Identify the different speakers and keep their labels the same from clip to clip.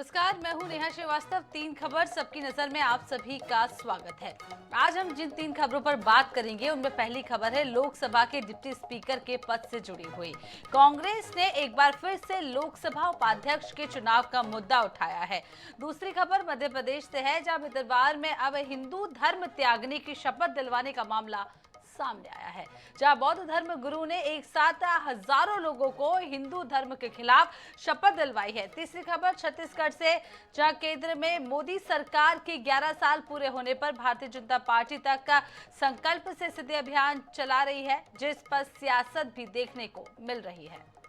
Speaker 1: नमस्कार, मैं हूं नेहा श्रीवास्तव। तीन खबर सबकी नजर में आप सभी का स्वागत है। आज हम जिन तीन खबरों पर बात करेंगे उनमें पहली खबर है लोकसभा के डिप्टी स्पीकर के पद से जुड़ी हुई। कांग्रेस ने एक बार फिर से लोकसभा उपाध्यक्ष के चुनाव का मुद्दा उठाया है। दूसरी खबर मध्य प्रदेश से है, जहां दरबार में अब हिंदू धर्म त्यागने की शपथ दिलवाने का मामला सामने आया है, जहां बौद्ध धर्म गुरु ने एक साथ हजारों लोगों को हिंदू धर्म के खिलाफ शपथ दिलवाई है। तीसरी खबर छत्तीसगढ़ से, जहां केंद्र में मोदी सरकार के 11 साल पूरे होने पर भारतीय जनता पार्टी तक का संकल्प से सिद्धि अभियान चला रही है, जिस पर सियासत भी देखने को मिल रही है।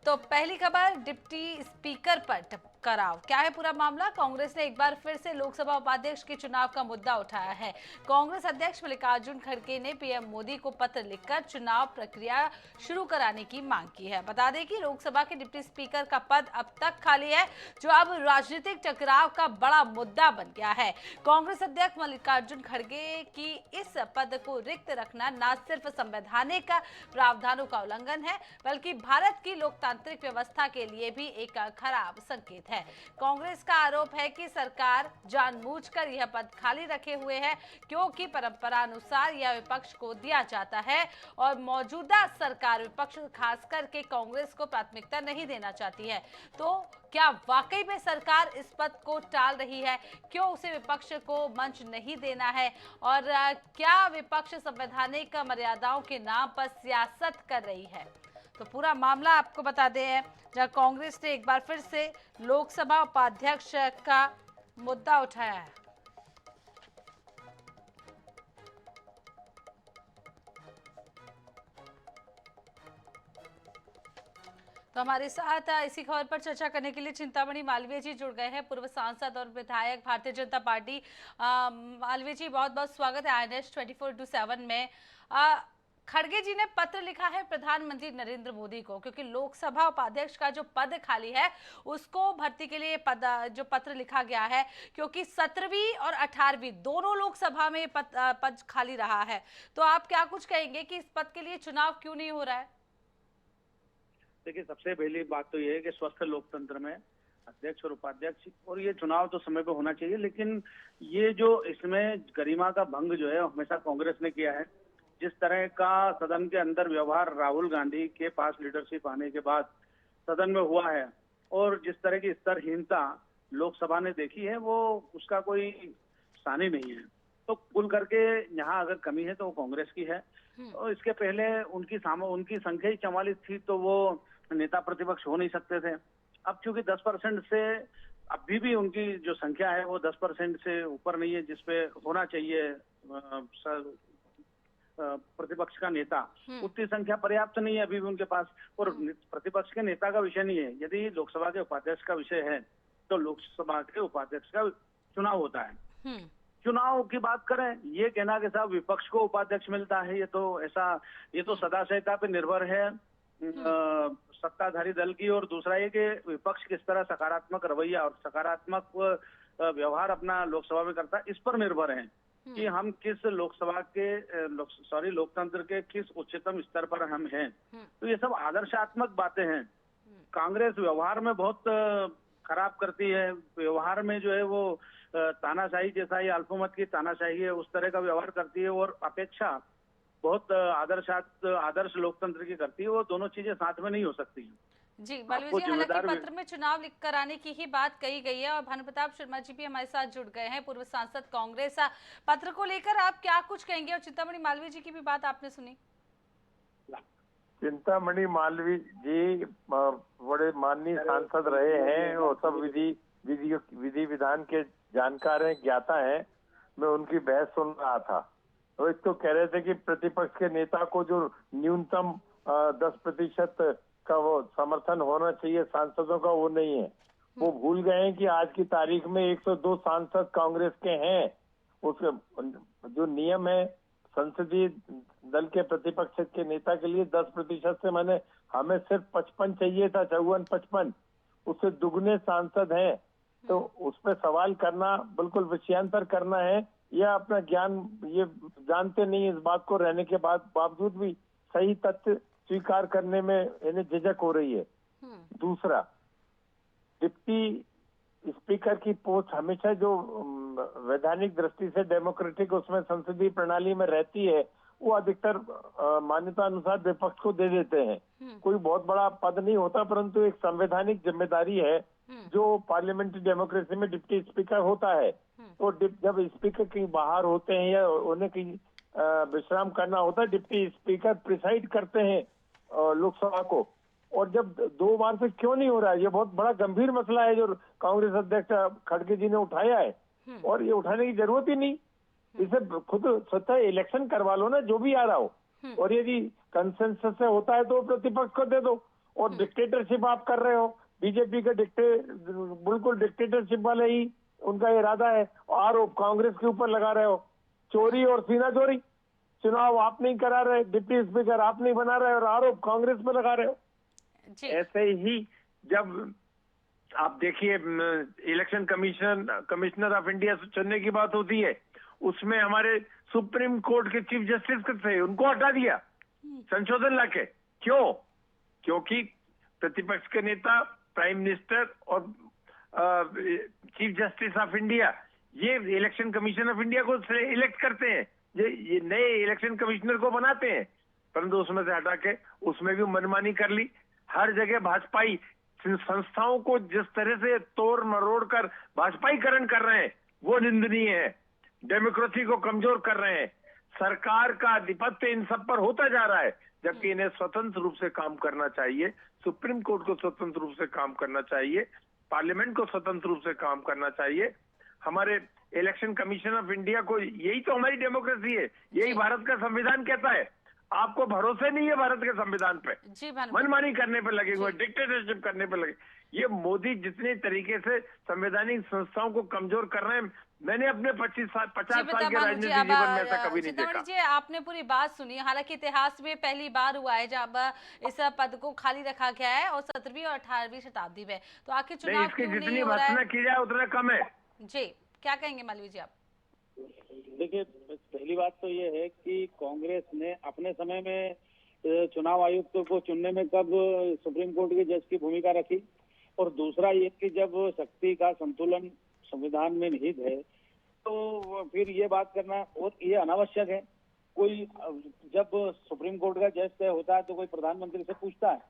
Speaker 1: तो पहली खबर डिप्टी स्पीकर पर टकराव, क्या है पूरा मामला। कांग्रेस ने एक बार फिर से लोकसभा उपाध्यक्ष के चुनाव का मुद्दा उठाया है। कांग्रेस अध्यक्ष मल्लिकार्जुन खड़गे ने पीएम मोदी को पत्र लिखकर चुनाव प्रक्रिया शुरू कराने की मांग की है। बता दें कि लोकसभा के डिप्टी स्पीकर का पद अब तक खाली है, जो अब राजनीतिक टकराव का बड़ा मुद्दा बन गया है। कांग्रेस अध्यक्ष मल्लिकार्जुन खड़गे की इस पद को रिक्त रखना न सिर्फ संवैधानिक प्रावधानों का उल्लंघन है, बल्कि भारत की लोकतांत्रिक व्यवस्था के लिए भी एक खराब संकेत है। कांग्रेस का आरोप है कि सरकार जानबूझकर यह पद खाली रखे हुए है, क्योंकि परंपरा अनुसार यह विपक्ष को दिया जाता है और मौजूदा सरकार विपक्ष खास करके कांग्रेस को प्राथमिकता नहीं देना चाहती है। तो क्या वाकई में सरकार इस पद को टाल रही है? क्यों उसे विपक्ष को मंच नहीं देना है? और क्या विपक्ष संवैधानिक मर्यादाओं के नाम पर सियासत कर रही है? तो पूरा मामला आपको बता दें, जहां कांग्रेस ने एक बार फिर से लोकसभा उपाध्यक्ष का मुद्दा उठाया है। तो हमारे साथ इसी खबर पर चर्चा करने के लिए चिंतामणि मालवीय जी जुड़ गए हैं, पूर्व सांसद और विधायक भारतीय जनता पार्टी। मालवीय जी, बहुत बहुत स्वागत है INS 24/7 में। खड़गे जी ने पत्र लिखा है प्रधानमंत्री नरेंद्र मोदी को, क्योंकि लोकसभा उपाध्यक्ष का जो पद खाली है उसको भर्ती के लिए जो पत्र लिखा गया है, क्योंकि 17वीं और 18वीं दोनों लोकसभा में पद खाली रहा है। तो आप क्या कुछ कहेंगे कि इस पद के लिए चुनाव क्यों नहीं हो रहा है?
Speaker 2: देखिए, सबसे पहली बात तो ये है कि स्वस्थ लोकतंत्र में अध्यक्ष और उपाध्यक्ष और ये चुनाव तो समय पे होना चाहिए, लेकिन ये जो इसमें गरिमा का भंग जो है हमेशा कांग्रेस ने किया है। जिस तरह का सदन के अंदर व्यवहार राहुल गांधी के पास लीडरशिप आने के बाद सदन में हुआ है और जिस तरह की स्तरहीनता लोकसभा ने देखी है, वो उसका कोई सानी नहीं है। तो कुल करके यहाँ अगर कमी है तो वो कांग्रेस की है। और इसके पहले उनकी संख्या ही 44 थी, तो वो नेता प्रतिपक्ष हो नहीं सकते थे। अब चूंकि 10% से अभी भी उनकी जो संख्या है वो 10% से ऊपर नहीं है, जिसपे होना चाहिए प्रतिपक्ष का नेता, उतनी संख्या पर्याप्त नहीं है अभी भी उनके पास। और प्रतिपक्ष के नेता का विषय नहीं है, यदि लोकसभा के उपाध्यक्ष का विषय है तो लोकसभा के उपाध्यक्ष का चुनाव होता है। चुनाव की बात करें, ये कहना कि साहब विपक्ष को उपाध्यक्ष मिलता है, ये तो सदा सहता पे निर्भर है सत्ताधारी दल की। और दूसरा ये कि विपक्ष किस तरह सकारात्मक रवैया और सकारात्मक व्यवहार अपना लोकसभा में करता है, इस पर निर्भर है कि हम किस लोकतंत्र के किस उच्चतम स्तर पर हम हैं। तो ये सब आदर्शात्मक बातें हैं। कांग्रेस व्यवहार में बहुत खराब करती है, व्यवहार में जो है वो तानाशाही जैसा, ये अल्पमत की तानाशाही है, उस तरह का व्यवहार करती है। और अपेक्षा बहुत आदर्श लोकतंत्र की करती है। वो दोनों चीजें साथ में नहीं हो सकती
Speaker 1: जी। मालवीय जी, हालांकि पत्र में चुनाव लिख कराने की ही बात कही गई है और भानु प्रताप शर्मा जी भी हमारे साथ जुड़ गए हैं, पूर्व सांसद कांग्रेस। पत्र को लेकर आप क्या कुछ कहेंगे? और चिंतामणि मालवीय जी की भी बात आपने सुनी।
Speaker 3: चिंतामणि मालवीय जी बड़े माननीय सांसद रहे हैं और सब विधि विधान के जानकार हैं, ज्ञाता हैं। मैं उनकी बहस सुन रहा था, तो एक तो कह रहे थे कि प्रतिपक्ष के नेता को जो न्यूनतम 10% का वो समर्थन होना चाहिए सांसदों का, वो नहीं है। वो भूल गए हैं कि आज की तारीख में 102 सांसद कांग्रेस के हैं। उसके जो नियम है संसदीय दल के प्रतिपक्ष के नेता के लिए 10% से मैंने हमें सिर्फ 55 चाहिए था, 54-55, उससे दुगने सांसद हैं। तो उस पर सवाल करना बिल्कुल विषयांतर करना है, या अपना ज्ञान ये जानते नहीं इस बात को रहने के बावजूद भी सही तथ्य स्वीकार करने में इन्हें झिझक हो रही है। दूसरा, डिप्टी स्पीकर की पोस्ट हमेशा जो वैधानिक दृष्टि से डेमोक्रेटिक उसमें संसदीय प्रणाली में रहती है, वो अधिकतर मान्यता अनुसार विपक्ष को दे देते हैं। कोई बहुत बड़ा पद नहीं होता, परंतु एक संवैधानिक जिम्मेदारी है जो पार्लियामेंट्री डेमोक्रेसी में डिप्टी स्पीकर होता है। तो जब स्पीकर कहीं बाहर होते हैं या उन्हें कहीं विश्राम करना होता है, डिप्टी स्पीकर प्रिसाइड करते हैं लोकसभा को। और जब 2 बार से क्यों नहीं हो रहा है, ये बहुत बड़ा गंभीर मसला है जो कांग्रेस अध्यक्ष खड़गे जी ने उठाया है, और ये उठाने की जरूरत ही नहीं। इसे खुद स्वतः इलेक्शन करवा लो ना, जो भी आ रहा हो, और यदि कंसेंसस से होता है तो प्रतिपक्ष को दे दो। और डिक्टेटरशिप आप कर रहे हो, बीजेपी के बिल्कुल डिक्टेटरशिप वाले ही उनका इरादा है, आरोप कांग्रेस के ऊपर लगा रहे हो, चोरी और सीना चोरी। चुनाव आप नहीं करा रहे, डिप्टी स्पीकर आप नहीं बना रहे, और आरोप कांग्रेस पे लगा रहे हो। ऐसे ही जब आप देखिए इलेक्शन कमिश्नर ऑफ इंडिया चुनने की बात होती है, उसमें हमारे सुप्रीम कोर्ट के चीफ जस्टिस थे, उनको हटा दिया संशोधन लाके। क्यों? क्योंकि प्रतिपक्ष के नेता, प्राइम मिनिस्टर और चीफ जस्टिस ऑफ इंडिया ये इलेक्शन कमीशन ऑफ इंडिया को इलेक्ट करते हैं, ये नए इलेक्शन कमिश्नर को बनाते हैं, परंतु उसमें से हटा के उसमें भी मनमानी कर ली। हर जगह भाजपाई संस्थाओं को जिस तरह से तोड़ मरोड़ कर भाजपाईकरण कर रहे हैं वो निंदनीय है। डेमोक्रेसी को कमजोर कर रहे हैं। सरकार का आधिपत्य इन सब पर होता जा रहा है, जबकि इन्हें स्वतंत्र रूप से काम करना चाहिए। सुप्रीम कोर्ट को स्वतंत्र रूप से काम करना चाहिए, पार्लियामेंट को स्वतंत्र रूप से काम करना चाहिए। हमारे इलेक्शन कमीशन ऑफ इंडिया को, यही तो हमारी डेमोक्रेसी है, यही भारत का संविधान कहता है। आपको भरोसे नहीं है भारत के संविधान पे, मनमानी करने पे लगे हुए, डिक्टेटरशिप करने पे लगे। ये मोदी जितने तरीके से संवैधानिक संस्थाओं को कमजोर कर रहे हैं, मैंने अपने 50 साल के राजनीतिक जीवन में ऐसा कभी नहीं देखा।
Speaker 1: जी, आपने पूरी बात सुनी। हालांकि इतिहास में पहली बार हुआ है जब इस पद को खाली रखा गया है, और 17वीं और 18वीं शताब्दी में। तो आखिर चुनाव क्यों नहीं हो रहा है?
Speaker 3: जितनी की जाए उतना कम है।
Speaker 1: जी, क्या कहेंगे मालवीय जी आप?
Speaker 2: देखिए, पहली बात तो ये है कि कांग्रेस ने अपने समय में चुनाव आयुक्त को चुनने में कब सुप्रीम कोर्ट के जज की भूमिका रखी, और दूसरा ये कि जब शक्ति का संतुलन संविधान में निहित है तो फिर ये बात करना और ये अनावश्यक है। कोई जब सुप्रीम कोर्ट का जज तय होता है तो कोई प्रधानमंत्री से पूछता है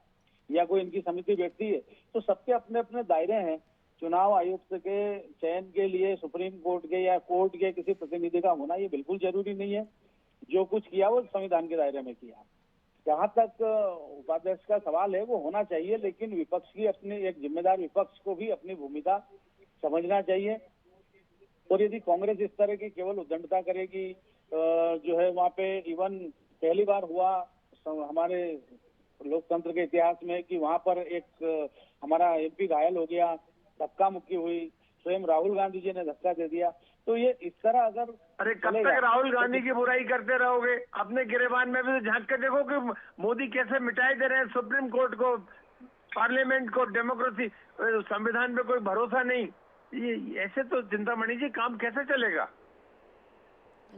Speaker 2: या कोई इनकी समिति बैठती है, तो सबके अपने अपने दायरे हैं। चुनाव आयुक्त के चयन के लिए सुप्रीम कोर्ट के या कोर्ट के किसी प्रतिनिधि का होना ये बिल्कुल जरूरी नहीं है। जो कुछ किया वो संविधान के दायरे में किया। जहां तक उपाध्यक्ष का सवाल है वो होना चाहिए, लेकिन विपक्ष की अपनी एक जिम्मेदार विपक्ष को भी अपनी भूमिका समझना चाहिए। और यदि कांग्रेस इस तरह की केवल उद्दंडता करेगी, जो है वहाँ पे इवन पहली बार हुआ हमारे लोकतंत्र के इतिहास में कि वहाँ पर एक हमारा एमपी घायल हो गया, धक्का मुक्की हुई, स्वयं राहुल गांधी जी ने धक्का दे दिया। तो ये इस तरह अगर
Speaker 3: अरे कब तक राहुल गांधी की बुराई करते रहोगे? अपने गिरेबान में भी झांक के देखो कि मोदी कैसे मिटाए दे रहे हैं सुप्रीम कोर्ट को, पार्लियामेंट को, डेमोक्रेसी, संविधान पे कोई भरोसा नहीं। ये ऐसे तो चिंतामणि जी काम कैसे चलेगा?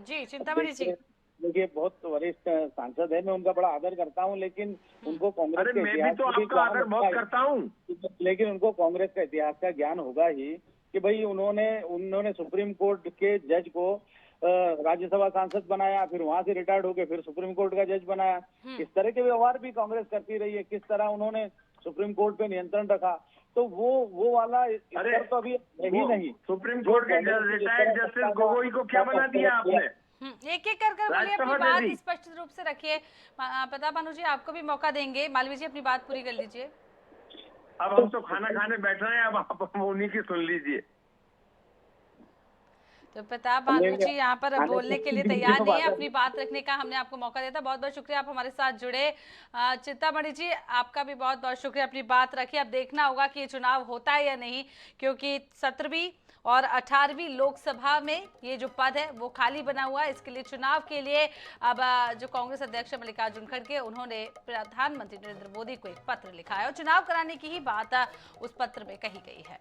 Speaker 1: जी चिंतामणि जी,
Speaker 2: देखिए बहुत वरिष्ठ सांसद है, मैं उनका बड़ा आदर करता हूँ, लेकिन उनको कांग्रेस के
Speaker 3: मैं भी तो आपका आदर बहुत करता हूँ,
Speaker 2: लेकिन उनको कांग्रेस का इतिहास का ज्ञान होगा ही कि भाई उन्होंने सुप्रीम कोर्ट के जज को राज्यसभा सांसद बनाया, फिर वहां से रिटायर्ड होके फिर सुप्रीम कोर्ट का जज बनाया। इस तरह के व्यवहार भी कांग्रेस करती रही है। किस तरह उन्होंने सुप्रीम कोर्ट पे नियंत्रण रखा, तो वो वाला स्तर तो अभी है ही नहीं।
Speaker 3: सुप्रीम कोर्ट के रिटायर्ड जस्टिस गोगोई को क्या बना दिया आपने?
Speaker 1: एक एक कर बोलिए, अपनी बात स्पष्ट रूप से रखिए। प्रताप भानु जी आपको भी मौका देंगे, मालवीय जी अपनी बात पूरी कर लीजिए।
Speaker 3: अब हम तो खाना खाने बैठ रहे हैं, अब आप उन्हीं की सुन लीजिए।
Speaker 1: तो प्रताप भानु जी यहाँ पर बोलने के लिए तैयार नहीं है, अपनी बात रखने का हमने आपको मौका दिया था। बहुत बहुत शुक्रिया, आप हमारे साथ जुड़े। चिंतामणि जी आपका भी बहुत बहुत शुक्रिया, अपनी बात रखी। अब देखना होगा कि ये चुनाव होता है या नहीं, क्योंकि 17वीं और 18वीं लोकसभा में ये जो पद है वो खाली बना हुआ है। इसके लिए चुनाव के लिए अब जो कांग्रेस अध्यक्ष मल्लिकार्जुन खड़गे उन्होंने प्रधानमंत्री नरेंद्र मोदी को एक पत्र लिखा है और चुनाव कराने की ही बात उस पत्र में कही गई है।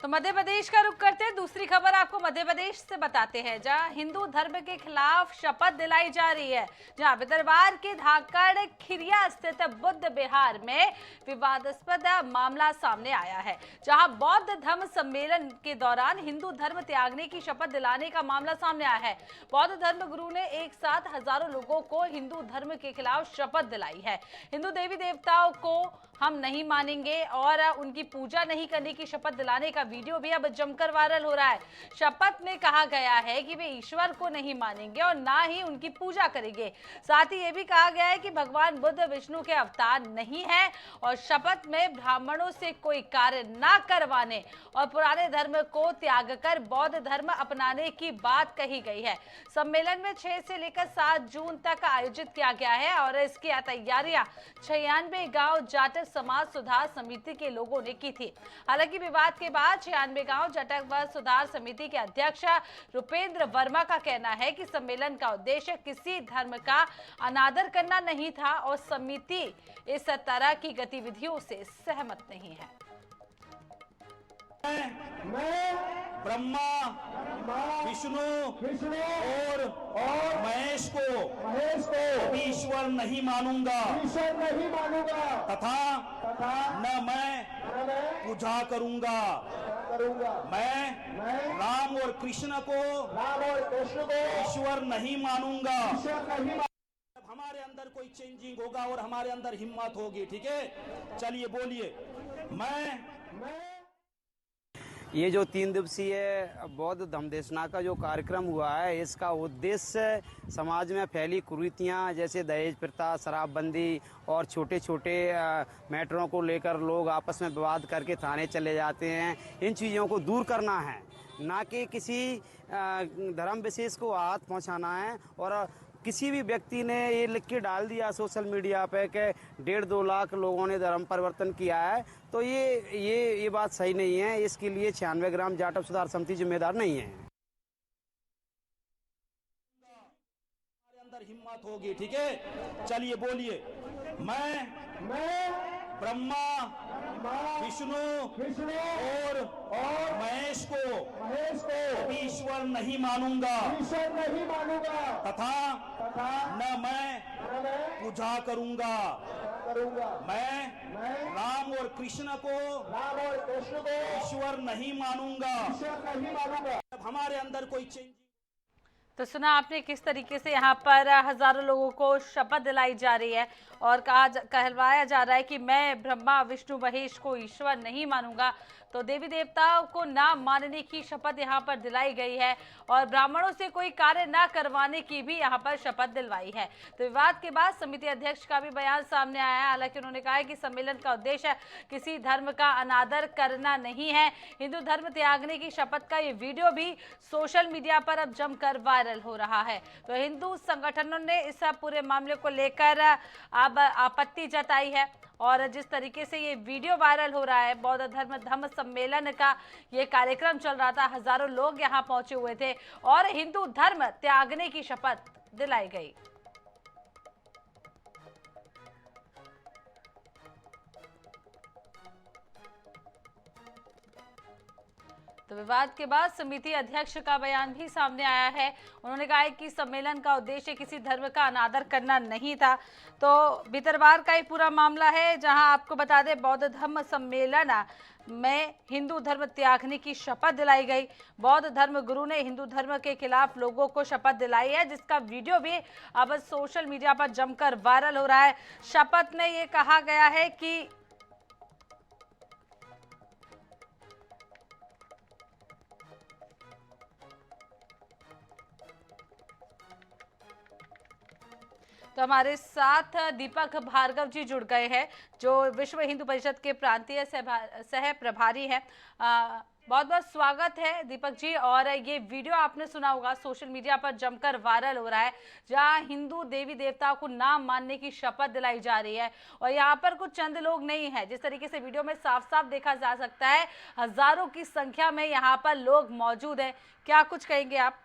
Speaker 1: तो मध्य प्रदेश का रुख करते हैं, दूसरी खबर आपको मध्य प्रदेश से बताते हैं, जहां हिंदू धर्म के खिलाफ शपथ दिलाई जा रही है। जहां विदर्भ के धाकड़ खिरिया स्थित बुद्ध विहार में विवादास्पद मामला सामने आया है, जहां बौद्ध धर्म सम्मेलन के दौरान हिंदू धर्म त्यागने की शपथ दिलाने का मामला सामने आया है। बौद्ध धर्म गुरु ने एक साथ हजारों लोगों को हिंदू धर्म के खिलाफ शपथ दिलाई है। हिंदू देवी देवताओं को हम नहीं मानेंगे और उनकी पूजा नहीं करने की शपथ दिलाने का वीडियो भी अब जमकर वायरल हो रहा है। शपथ में कहा गया है कि वे ईश्वर को नहीं मानेंगे और ना ही उनकी पूजा करेंगे। साथ ही ये भी कहा गया है कि भगवान बुद्ध विष्णु के अवतार नहीं है और शपथ में ब्राह्मणों से कोई कार्य ना करवाने और पुराने धर्म को त्याग कर बौद्ध धर्म अपनाने की बात कही गई है। सम्मेलन में 6 से लेकर 7 जून तक आयोजित किया गया है और इसकी तैयारियां 96 गांव जाटक समाज सुधार समिति के लोगों ने की थी। हालांकि विवाद के बाद 96 गांव जाटक व सुधार समिति के अध्यक्ष रुपेंद्र वर्मा का कहना है कि सम्मेलन का उद्देश्य किसी धर्म का अनादर करना नहीं था और समिति इस तरह की गतिविधियों से सहमत नहीं है।
Speaker 4: मैं ब्रह्मा विष्णु और महेश को ईश्वर नहीं मानूंगा तथा न मैं पूजा करूंगा। मैं राम और कृष्ण को ईश्वर नहीं मानूंगा। हमारे अंदर कोई चेंजिंग होगा और हमारे अंदर हिम्मत होगी। ठीक है, चलिए बोलिए। मैं
Speaker 5: ये जो 3 दिवसीय बौद्ध धम्मदेशना का जो कार्यक्रम हुआ है, इसका उद्देश्य समाज में फैली कुरीतियाँ जैसे दहेज प्रथा, शराबबंदी और छोटे छोटे मैटरों को लेकर लोग आपस में विवाद करके थाने चले जाते हैं, इन चीज़ों को दूर करना है, ना कि किसी धर्म विशेष को हाथ पहुंचाना है। और किसी भी व्यक्ति ने ये लिख के डाल दिया सोशल मीडिया पे कि 1.5-2 लाख लोगों ने धर्म परिवर्तन किया है, तो ये बात सही नहीं है। इसके लिए 96 ग्राम जाटक सुधार समिति जिम्मेदार नहीं है।
Speaker 4: हमारे अंदर हिम्मत होगी। ठीक है, चलिए बोलिए। मैं ब्रह्मा विष्णु और महेश को ईश्वर नहीं मानूंगा तथा न मैं पूजा करूंगा। मैं राम और कृष्ण को ईश्वर नहीं मानूंगा। हमारे अंदर कोई चेंज।
Speaker 1: तो सुना आपने किस तरीके से यहाँ पर हजारों लोगों को शपथ दिलाई जा रही है और कहलवाया जा रहा है कि मैं ब्रह्मा विष्णु महेश को ईश्वर नहीं मानूंगा। तो देवी देवताओं को ना मानने की शपथ यहाँ पर दिलाई गई है और ब्राह्मणों से कोई कार्य ना करवाने की भी यहाँ पर शपथ दिलवाई है। तो विवाद के बाद समिति अध्यक्ष का भी बयान सामने आया है। हालांकि उन्होंने कहा है कि सम्मेलन का उद्देश्य किसी धर्म का अनादर करना नहीं है। हिंदू धर्म त्यागने की शपथ का ये वीडियो भी सोशल मीडिया पर अब जमकर वायरल हो रहा है। तो हिंदू संगठनों ने इस पूरे मामले को लेकर अब आपत्ति जताई है और जिस तरीके से ये वीडियो वायरल हो रहा है, बौद्ध धर्म सम्मेलन का ये कार्यक्रम चल रहा था, हजारों लोग यहाँ पहुंचे हुए थे और हिंदू धर्म त्यागने की शपथ दिलाई गई। तो विवाद के बाद समिति अध्यक्ष का बयान भी सामने आया है। उन्होंने कहा है कि सम्मेलन का उद्देश्य किसी धर्म का अनादर करना नहीं था। तो भितरवार का ही पूरा मामला है, जहां आपको बता दें बौद्ध धर्म सम्मेलन में हिंदू धर्म त्यागने की शपथ दिलाई गई। बौद्ध धर्म गुरु ने हिंदू धर्म के खिलाफ लोगों को शपथ दिलाई है, जिसका वीडियो भी अब सोशल मीडिया पर जमकर वायरल हो रहा है। शपथ में ये कहा गया है कि तो हमारे साथ दीपक भार्गव जी जुड़ गए हैं, जो विश्व हिंदू परिषद के प्रांतीय सह प्रभारी हैं। बहुत बहुत स्वागत है दीपक जी। और ये वीडियो आपने सुना होगा, सोशल मीडिया पर जमकर वायरल हो रहा है, जहां हिंदू देवी देवताओं को ना मानने की शपथ दिलाई जा रही है और यहाँ पर कुछ चंद लोग नहीं है। जिस तरीके से वीडियो में साफ साफ देखा जा सकता है, हजारों की संख्या में यहाँ पर लोग मौजूद हैं। क्या कुछ कहेंगे आप?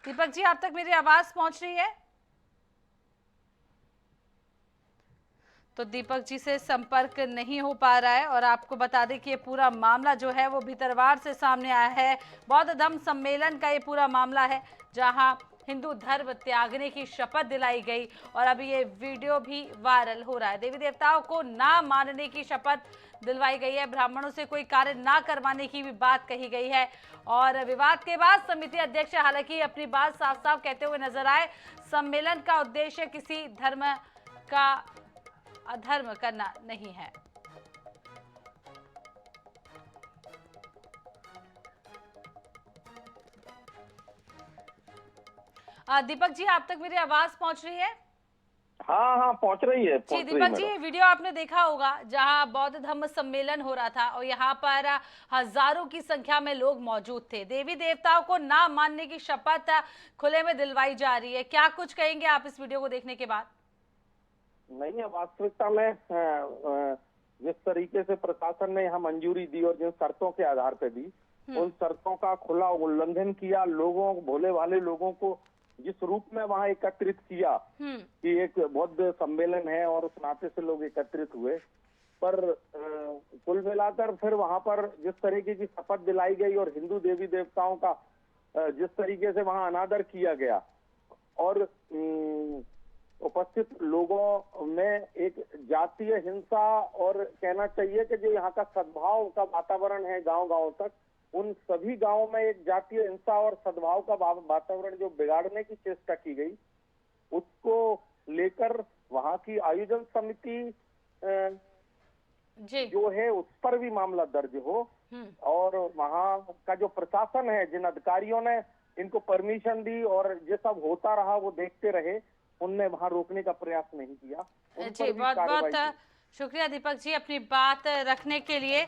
Speaker 1: दीपक जी, आप तक मेरी आवाज पहुंच रही है? तो दीपक जी से संपर्क नहीं हो पा रहा है और आपको बता दें कि ये पूरा मामला जो है वो भीतरवार से सामने आया है। बौद्ध धम्म सम्मेलन का ये पूरा मामला है जहां हिंदू धर्म त्यागने की शपथ दिलाई गई और अभी ये वीडियो भी वायरल हो रहा है। देवी देवताओं को ना मानने की शपथ दिलवाई गई है, ब्राह्मणों से कोई कार्य ना करवाने की भी बात कही गई है। और विवाद के बाद समिति अध्यक्ष हालांकि अपनी बात साफ साफ कहते हुए नजर आए, सम्मेलन का उद्देश्य किसी धर्म का अधर्म करना नहीं है। दीपक जी, आप तक मेरी आवाज पहुंच रही है?
Speaker 3: हाँ हाँ पहुंच रही है।
Speaker 1: जी दीपक जी, ये वीडियो आपने देखा होगा जहां बौद्ध धम्म सम्मेलन हो रहा था और यहाँ पर हजारों की संख्या में लोग मौजूद थे। देवी देवताओं को ना मानने की शपथ खुले में दिलवाई जा रही है। क्या कुछ कहेंगे आप इस वीडियो को देखने के बाद?
Speaker 3: नहीं है, वास्तविकता में जिस तरीके से प्रशासन ने यहाँ मंजूरी दी और जिन शर्तों के आधार पर दी, उन शर्तों का खुला उल्लंघन किया। लोगों, भोले भाले लोगों को जिस रूप में वहाँ एकत्रित किया कि एक बौद्ध सम्मेलन है और उस नाते से लोग एकत्रित हुए, पर कुल मिलाकर फिर वहाँ पर जिस तरीके की शपथ दिलाई गई और हिंदू देवी देवताओं का जिस तरीके से वहाँ अनादर किया गया और उपस्थित लोगों में एक जातीय हिंसा और कहना चाहिए कि जो यहाँ का सद्भाव का वातावरण है गांव-गांव तक, उन सभी गांवों में एक जातीय हिंसा और सद्भाव का वातावरण जो बिगाड़ने की चेष्टा की गई, उसको लेकर वहां की आयोजन समिति जो है उस पर भी मामला दर्ज हो और वहां का जो प्रशासन है, जिन अधिकारियों ने इनको परमिशन दी और ये सब होता रहा वो देखते रहे, उनने वहां रोकने का प्रयास नहीं किया।
Speaker 1: जी बहुत बहुत शुक्रिया दीपक जी अपनी बात रखने के लिए।